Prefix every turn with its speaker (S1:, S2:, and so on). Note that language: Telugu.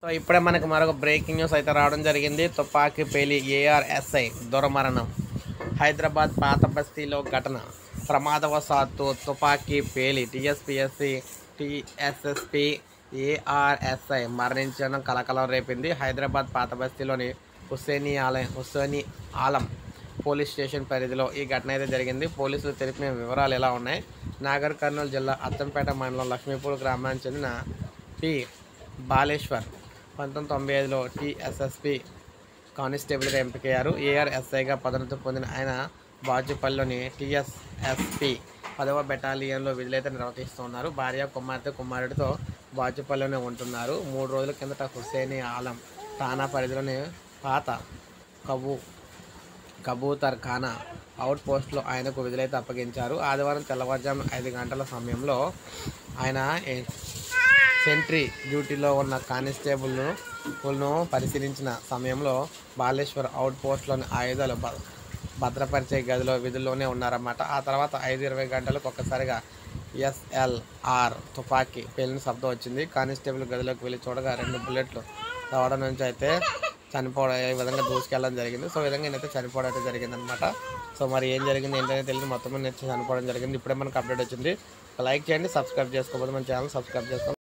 S1: సో ఇప్పుడే మనకి మరొక బ్రేకింగ్ న్యూస్ అయితే రావడం జరిగింది. తుపాకీ పేలి ఏఆర్ఎస్ఐ దుర్మరణం. హైదరాబాద్ పాత బస్తీలో ఘటన. ప్రమాదవశాత్తు తుపాకీ పేలి టీఎస్పీఎస్సీ టీఎస్ఎస్పీ ఏఆర్ఎస్ఐ మరణించడం కలకలం రేపింది. హైదరాబాద్ పాత బస్తీలోని హుస్సేనీ ఆలం పోలీస్ స్టేషన్ పరిధిలో ఈ ఘటన అయితే జరిగింది. పోలీసులు తెలిపిన వివరాలు ఎలా ఉన్నాయి. నాగర్ కర్నూలు జిల్లా అచ్చంపేట మండలం లక్ష్మీపూర్ గ్రామానికి చెందిన పి బాలేశ్వర్ 1995లో టీఎస్ఎస్పీ కానిస్టేబుల్గా ఎంపికయ్యారు. ఏఆర్ఎస్ఐగా పదోన్నతి పొందిన ఆయన బాజుపల్లిలోని టీఎస్ఎస్పీ 10వ బెటాలియన్లో విధులైతే నిర్వహిస్తున్నారు. భార్య కుమారుడితో బాజుపల్లిలోనే ఉంటున్నారు. 3 రోజుల కిందట హుస్సేనీ ఆలం ఠాణా పరిధిలోని పాత కబూతర్ ఖానా అవుట్ పోస్ట్లో ఆయనకు విధులైతే అప్పగించారు. ఆదివారం తెల్లవారుజామున 5 గంటల సమయంలో ఆయన సెంట్రీ డ్యూటీలో ఉన్న కానిస్టేబుల్ను పరిశీలించిన సమయంలో బాలేశ్వర్ అవుట్ పోస్ట్లోని ఆయుధాలు భద్రపరిచే గదిలో విధుల్లోనే ఉన్నారన్నమాట. ఆ తర్వాత 5:20 గంటలకు ఒక్కసారిగా ఎస్ఎల్ఆర్ తుపాకీ పేలిన శబ్దం వచ్చింది. కానిస్టేబుల్ గదిలోకి వెళ్ళి చూడగా 2 బుల్లెట్లు రావడం నుంచి అయితే చనిపోవడం ఈ విధంగా దూసుకెళ్ళడం జరిగింది. సో ఈ విధంగా నేనైతే చనిపోవడం అయితే జరిగిందనమాట. సో మరి ఏం జరిగింది ఏంటనే తెలియదు, మొత్తం నేను చనిపోవడం జరిగింది. ఇప్పుడే మనకు అప్డేట్ వచ్చింది. లైక్ చేయండి, సబ్స్క్రైబ్ చేసుకోకపోతే మన ఛానల్ సబ్స్క్రైబ్ చేసుకోండి.